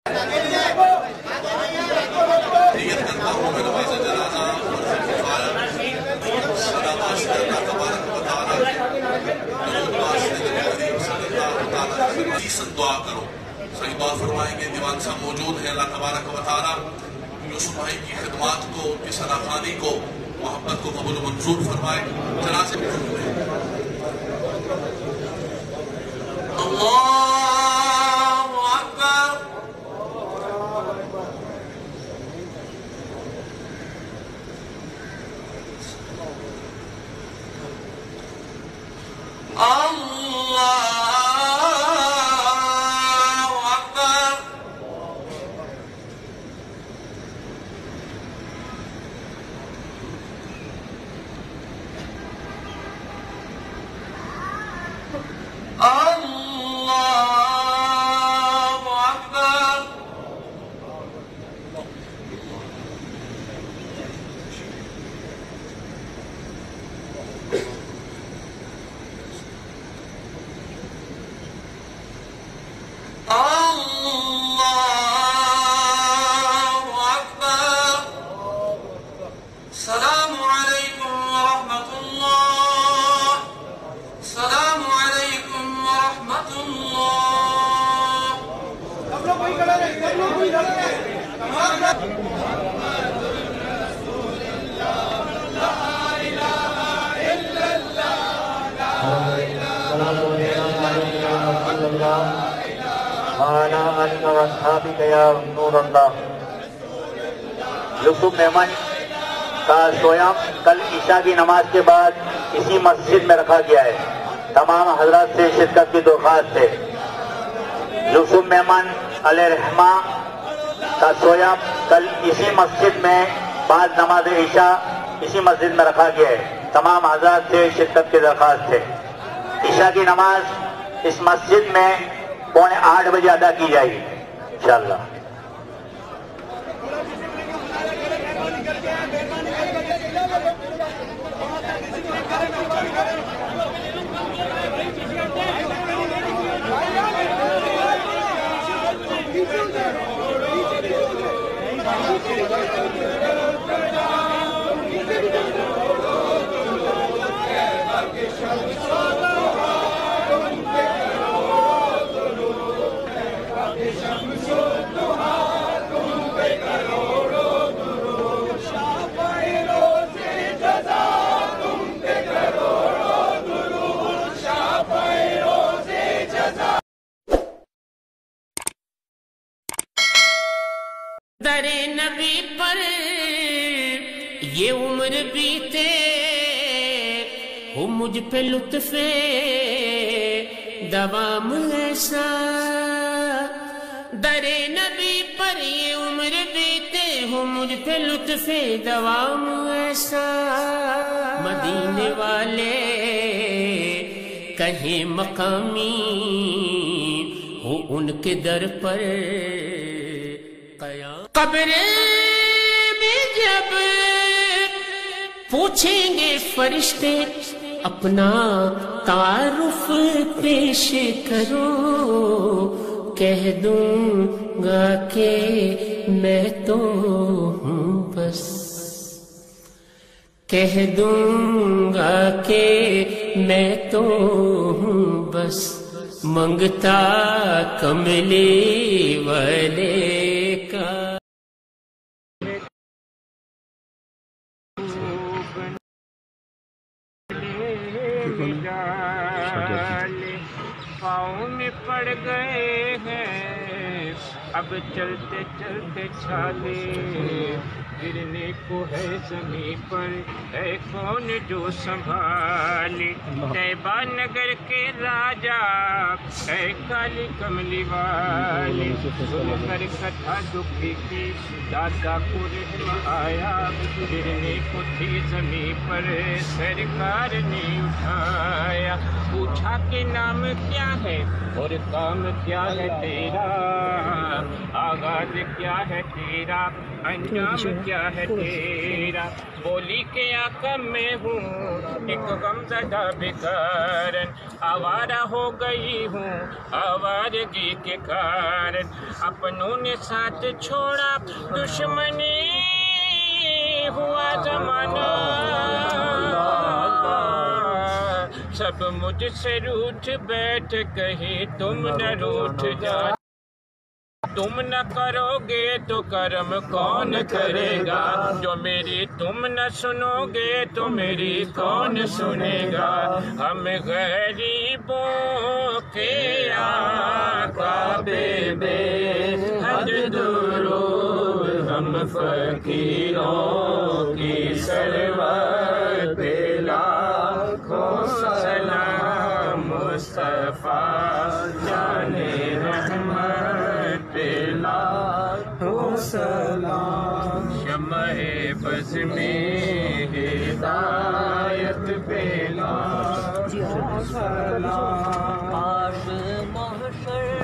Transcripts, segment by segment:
دعا کرو، صحیح دعا فرمائیں گے. دیوان صاحب موجود ہیں. اللہ تبارک و تعالیٰ یوسف بھائی کی خدمات کو، ان کی سراخانی کو، محبت کو قبول و منظور فرمائے. جنازے اللہ اکبر. یوسف میمن کا سویام کل عشاء کی نماز کے بعد اسی مسجد میں رکھا گیا ہے. تمام حضرات سے شرکت کی درخواست ہے. یوسف میمن علیہ رحمہ کا سویام کل اسی مسجد میں بعد نماز عشاء اسی مسجد میں رکھا گیا ہے. تمام حضرات سے شرکت کی درخواست ہے. عشاء کی نماز اس مسجد میں 7:45 بجے ادا کی جائے گی انشاءاللہ. در نبی پر یہ عمر بیتے ہو، مجھ پہ لطف دوام ایسا. در نبی پر یہ عمر بیتے ہو، مجھ پہ لطف دوام ایسا. مدینے والے کہیں مقامی ہو، ان کے در پر قبر میں جب پوچھیں گے فرشتے اپنا تعارف پیش کرو، کہہ دوں گا کہ میں تو ہوں بس، کہہ دوں گا کہ میں تو ہوں بس منگتا کملی والے کا. پاؤں میں پڑ گئے ہیں اب چلتے چلتے چھالے، گرنے کو ہے زمین پر ہے کون جو سنبھالے. طیبہ نگر کے راجا ہے کالی کملی والے، سن کر کتھا دکھی کی دادا کو رحم آیا، گرنے کو تھی زمین پر سرکار نے اٹھایا. پوچھا کہ نام کیا ہے اور کام کیا ہے تیرا، آغا राज क्या है तेरा, अंजाम क्या है तेरा। बोली के आका मैं हूँ एक गमज़दा बेकारन, आवारा हो गई हूँ आवारगी के कारण। अपनों ने साथ छोड़ा दुश्मनी हुआ जमाना, सब मुझसे रूठ बैठ कहीं तुम न रूठ जा। तुम न करोगे तो कर्म कौन करेगा, जो मेरी तुम न सुनोगे तो मेरी कौन सुनेगा। हम गरीबों के आका बेबे हद दुरूद, हम फकीरों की सरवत पे लाखों सलाम। मुस्तफा जाने रहमत पे लाखों सलाम। शम्ह-ए बज़ में हिदायत पे लाखों सलाम। आज महशर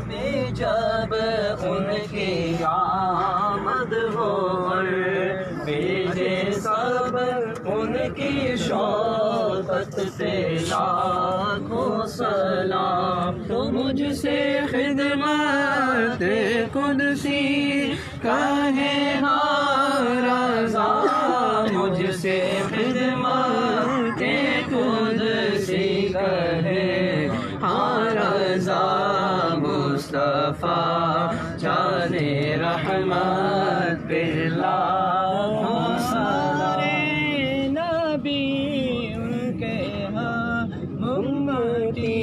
में जब उनकी आमद हो, मेरे सब उनकी शौकत पे लाखों सलाम। तो मुझसे खिदमत कुदसी कहे हाराज़ा, मुझसे खिदमत कुदसी कहे हाराज़ा। मुस्तफा जाने रहमत पे लाखों सलाम। नबी उनके उम्मती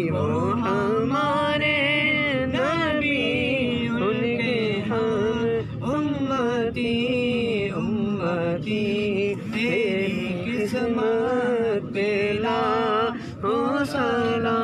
वो हमारे नबी उनके उम्मती उम्मती। तेरी किस्मत पे लाखों सलाम।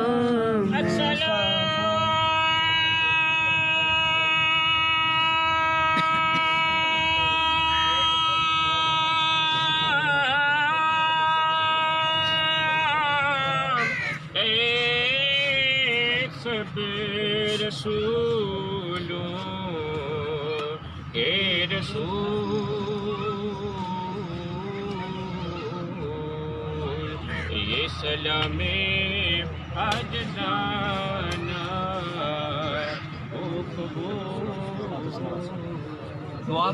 रसूलों के रसूल, ये सलामे आज जाना दुआ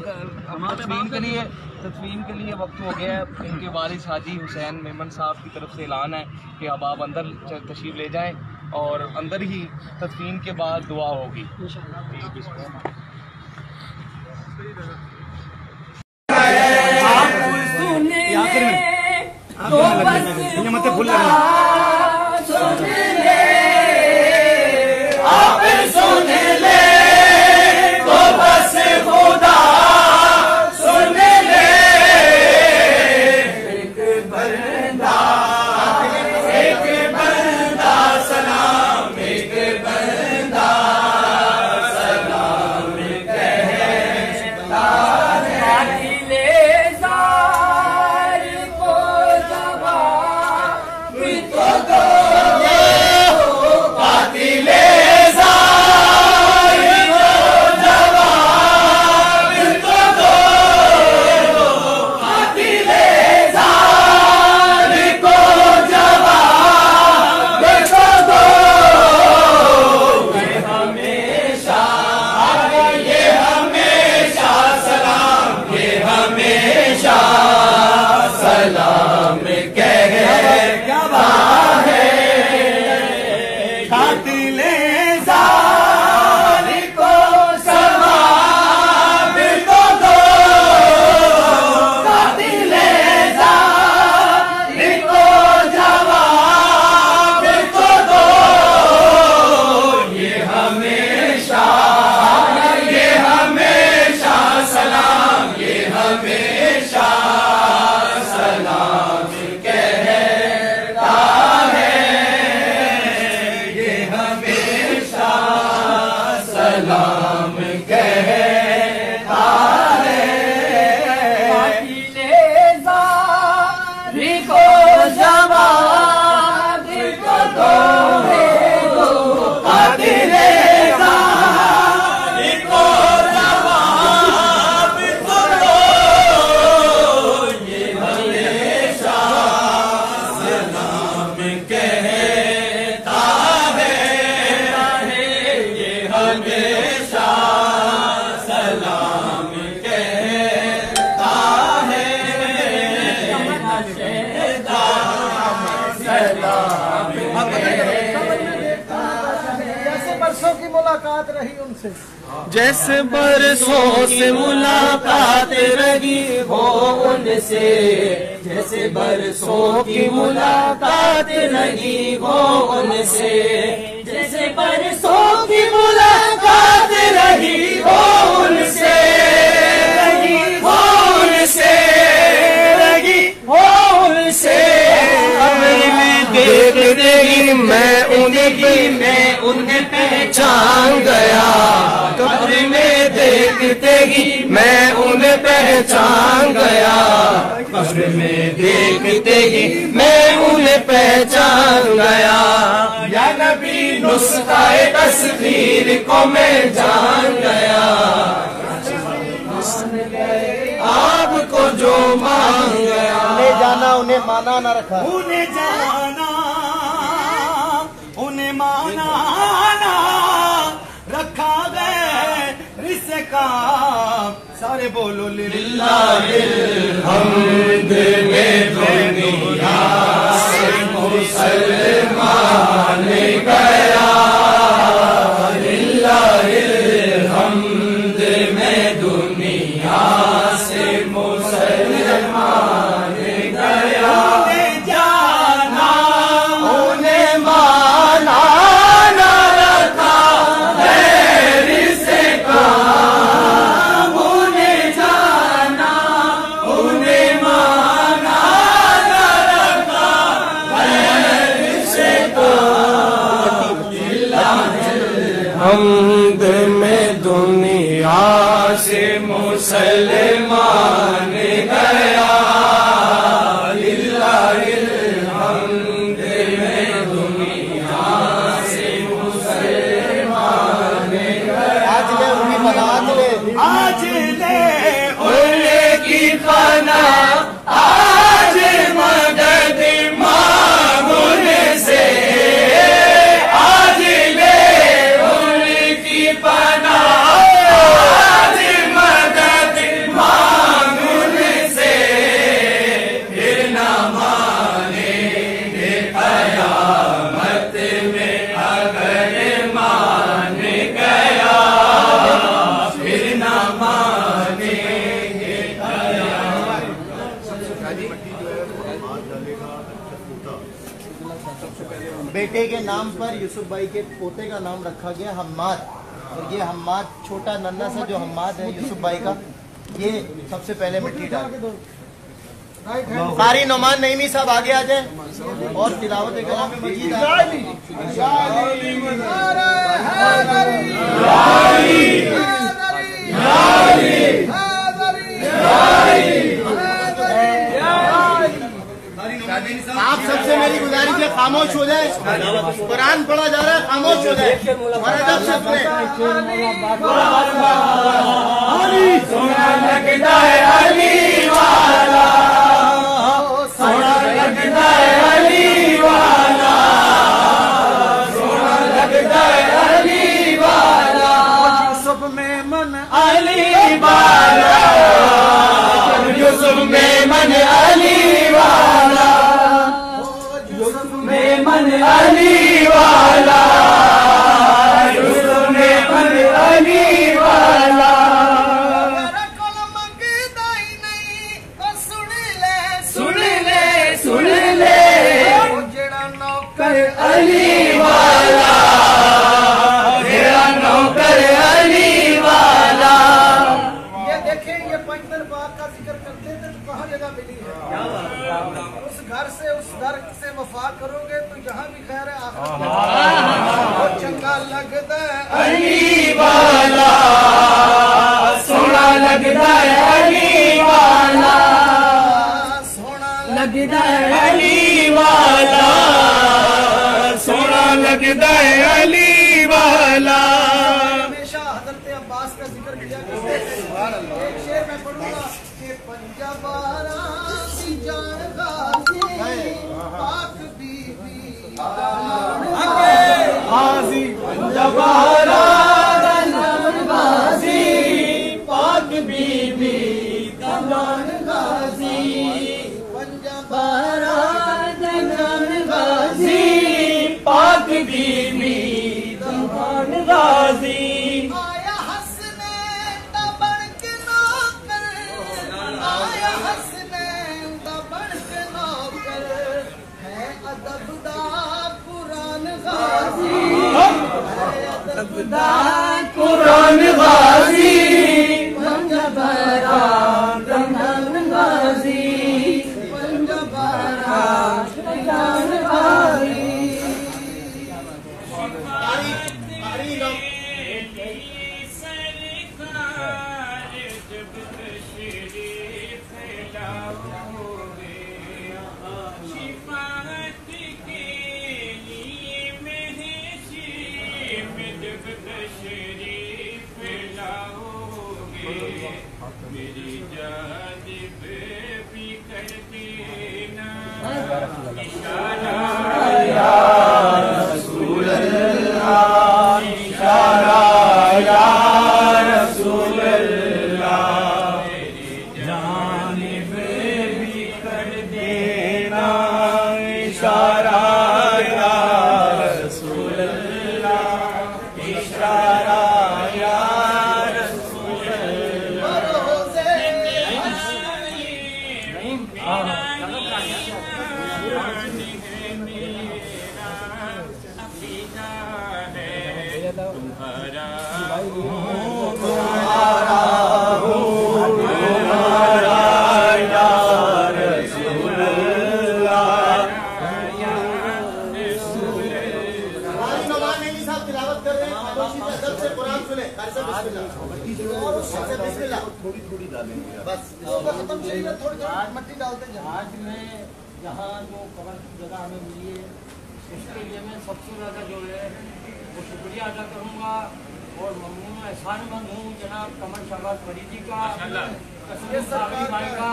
तदफीन के लिए वक्त हो गया है। इनके वालिद हाजी हुसैन मेमन साहब की तरफ से ऐलान है कि अब आप अंदर तशरीफ़ ले जाएं और अंदर ही तदफीन के बाद दुआ होगी। को मुलाकात रही उनसे, जैसे बरसों से मुलाकात रही हो उनसे, जैसे बरसों की मुलाकात रही हो उनसे, जैसे बरसों की मुलाकात रही हो उनसे, रही हो उनसे, रही हो उनसे। कब्र में देखते ही मैं उन्हें पहचान गया, कब्र में देखते ही मैं उन्हें पहचान गया, कब्र में देखते ही मैं उन्हें पहचान गया। या नबी नुस्ख़ा-ए तस्वीर को मैं जान गया, आपको जो मांग गया। उन्हें जाना उन्हें माना ना रखा, उन्हें जाना उन्हें माना ना रखा गए, रिश्ते का सारे बोलो लिल्लाहिल हम्द में दुनिया से मुसलमान गया, लिल्लाहिल हम्द में दुनिया से मुसलमान गया। उन्हें जाना उन्हें माना ना रखा गैर से काम, उन्हें जाना उन्हें माना ना रखा गैर से काम। हम्द में दुनिया से मुसलमान गया, लिल्लाहिल हम्द में दुनिया से मुसलमान गया। आज ले उनकी बरात ले, आज ले उनकी फना, आज मदद मांग उनसे, आज ले उनकी फना, आज मदद मांग उनसे, फिर न मानेंगे क़यामत में अगर मान गया, फिर न मानेंगे बेटे के नाम पर यूसुफ भाई के पोते का नाम रखा गया हम्माद, और ये हम्माद छोटा नन्ना सा जो हम्माद है यूसुफ भाई का, ये सबसे पहले मिट्टी डाल। कारी नोमान नईमी साहब आगे आ जाए और तिलावत कलाम में मजीद आप सबसे मेरी गुजारिश है खामोश हो जाए, कुरान पढ़ा जा रहा है, खामोश हो जाए। सोना लगता है अली वाला, सोना लगता है अली वाला, सोना लगता है अली वाला, यूसुफ में मन अली वाला, यूसुफ में मन अली वाला, यूसुफ में मन अली वाला, यूसुफ में मन अली वाला। सुन ले नौकर अली वाला, तेरा नौकर अली वाला। ये देखें, ये पंचतर बाग का जिक्र करते थे तो कहाँ जगह मिली है? उस घर से वफा करोगे तो यहाँ भी खैर है, आखिर चंगा लगता है अली वाला, सोना लगता है अली वाला, लगता है अली वाला, सोना लगता है अली वाला। हमेशा हजरत अब्बास का जिक्र किया करते थे। एक शेर मैं पढ़ूंगा कि पंजाबारा सी जान गाजी, पाक बीबी हाजी पंजाबारा जान गाजी, पाक बीबी जान गाजी, पंजाबारा जान गाजी, पाक बीबी जान गाजी। غازی آیا حسنین دا بن کے نوکر آیا حسنین دا بن کے نوکر ہے ادب دا قرآن غازی ہے ادب دا قرآن غازی پنجبارا قرآن غازی پنجبارا قرآن غازی میری جانب بھی کر دینا اشارہ یا رسول اللہ اشارہ یا رسول اللہ میری جانب بھی کر دینا اشارہ یا رسول اللہ اشارہ یا رسول اللہ آج میں جہاں جو قبر کی جگہ ہمیں ملی ہے اس کے لیے میں سب سے زیادہ جو ہے وہ شکریہ ادا کروں گا اور ممنون احسان مند ہوں جناب قمر شہباز فریدی کا، صابری بھائی کا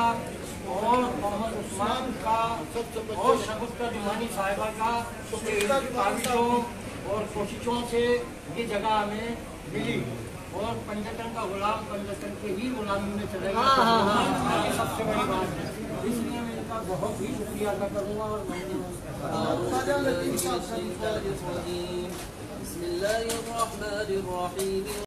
اور محمد عثمان کا اور شگفتہ دیوانی صاحبہ کا کاوشوں اور کوششوں سے یہ جگہ ہمیں ملی اور پنجتن کا غلام پنجتن کے ہی غلامی میں چلے گا، یہ سب سے بڑی بات ہے۔ اس لیے میں ان کا بہت ہی شکریہ ادا کروں گا اور بسم اللہ الرحمن الرحیم